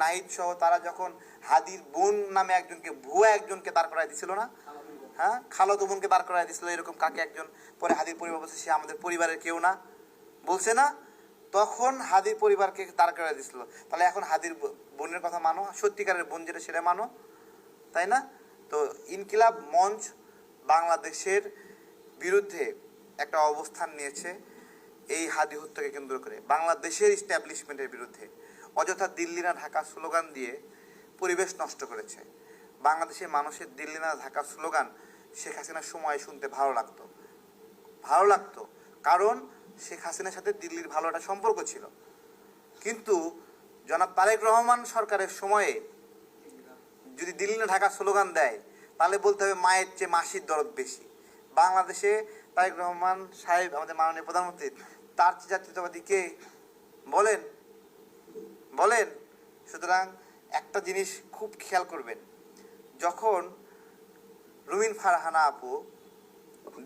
নাহিদ সহ তারা যখন হাদির বোন নামে একজনকে ভুয়া একজনকে দাঁড় করাই দিছিল না, হ্যাঁ, খালাতো বোনকে দাঁড় করাই দিছিল এরকম কাকে একজন, পরে হাদির পরিবার বলছে সে আমাদের পরিবারের কেউ না, বলছে না, তখন হাদির পরিবারকে দাঁড় করাই দিছিল। তাহলে এখন হাদির বোনের কথা মানো, সত্যিকারের বোন যেটা সেটা মানো, তাই না? তো ইনকিলাব মঞ্চ বাংলাদেশের বিরুদ্ধে একটা অবস্থান নিয়েছে এই হাদি হত্যাকে কেন্দ্র করে, বাংলাদেশের ইস্টাবলিশমেন্টের বিরুদ্ধে। অযথা দিল্লি না ঢাকা স্লোগান দিয়ে পরিবেশ নষ্ট করেছে। বাংলাদেশের মানুষের দিল্লি না ঢাকা স্লোগান শেখ হাসিনার সময় শুনতে ভালো লাগতো, কারণ শেখ হাসিনার সাথে দিল্লির ভালো একটা সম্পর্ক ছিল। কিন্তু জনাব তারেক রহমান সরকারের সময়ে যদি দিল্লি না ঢাকা স্লোগান দেয় তাহলে বলতে হবে মায়ের চেয়ে মাসির দরদ বেশি। বাংলাদেশে তারেক রহমান সাহেব আমাদের মাননীয় প্রধানমন্ত্রী, তার চেয়ে জাতীয়তাবাদী কে বলেন? সুতরাং একটা জিনিস খুব খেয়াল করবেন, যখন রুমিন ফারহানা আপু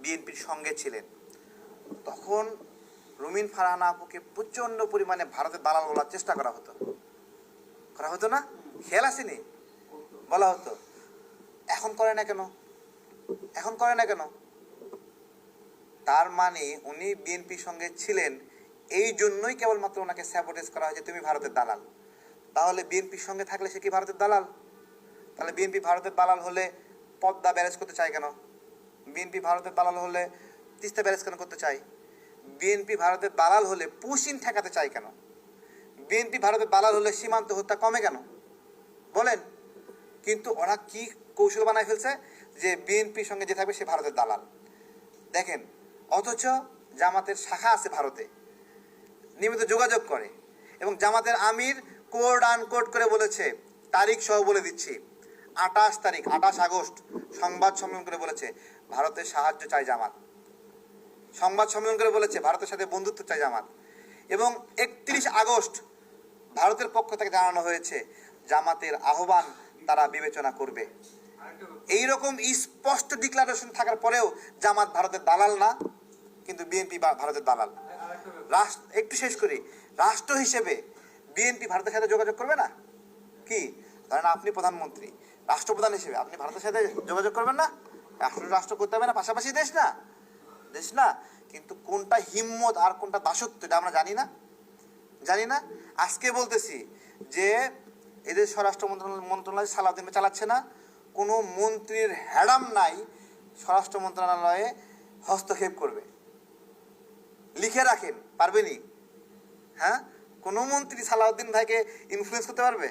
বিএনপির সঙ্গে ছিলেন তখন রুমিন ফারহানা আপুকে প্রচণ্ড পরিমাণে ভারতের দালাল বলার চেষ্টা করা হতো না? খেয়াল আসেনি? বলা হতো। এখন করে না কেন? তার মানে উনি বিএনপির সঙ্গে ছিলেন, এই জন্যই কেবলমাত্র ওনাকে স্যাবোটেজ করা হয় যে তুমি ভারতের দালাল। তাহলে বিএনপির সঙ্গে থাকলে সে কি ভারতের দালাল? তাহলে বিএনপি ভারতের দালাল হলে পদ্মা ব্যারেজ করতে চায় কেন? বিএনপি ভারতের দালাল হলে তিস্তা ব্যারেজ কেন করতে চায়? বিএনপি ভারতের দালাল হলে পুশিন ঠেকাতে চায় কেন? বিএনপি ভারতের দালাল হলে সীমান্ত হত্যা কমে কেন? বলেন। কিন্তু ওরা কি কৌশল বানায় ফেলছে যে বিএনপির সঙ্গে যে থাকবে সে ভারতের দালাল। দেখেন, অথচ জামাতের শাখা আছে ভারতে, নিয়মিত যোগাযোগ করে, এবং জামাতের আমির কোড আনকোড করে বলেছে, তারিখ সহ বলে দিচ্ছি, 28 আগস্ট সংবাদ সম্মেলন করে বলেছে ভারতের সাহায্য চাই জামাত, সংবাদ সম্মেলন করে বলেছে ভারতের সাথে বন্ধুত্ব চাই জামাত, এবং 31 আগস্ট ভারতের পক্ষ থেকে জানানো হয়েছে জামাতের আহ্বান তারা বিবেচনা করবে। এইরকম স্পষ্ট ডিক্লারেশন থাকার পরেও জামাত ভারতের দালাল না, কিন্তু বিএনপি ভারতের দালাল। একটু শেষ করি, রাষ্ট্র হিসেবে বিএনপি ভারতের সাথে যোগাযোগ করবে না? কি ধরেন আপনি প্রধানমন্ত্রী, রাষ্ট্রপ্রধান হিসেবে আপনি ভারতের সাথে যোগাযোগ করবেন না? রাষ্ট্র করতে হবে না, পাশাপাশি দেশ না? কিন্তু কোনটা হিম্মত আর কোনটা দাসত্ব এটা আমরা জানি না। আজকে বলতেছি যে এদের স্বরাষ্ট্র মন্ত্রণালয় সালাউদ্দিন চালাচ্ছে না, কোনো মন্ত্রীর হ্যাডাম নাই স্বরাষ্ট্র মন্ত্রণালয়ে হস্তক্ষেপ করবে। লিখে রাখেন, পারবেনি? হ্যাঁ, কোনো মন্ত্রী সালাউদ্দিন ভাইকে ইনফ্লুয়েন্স করতে পারবে?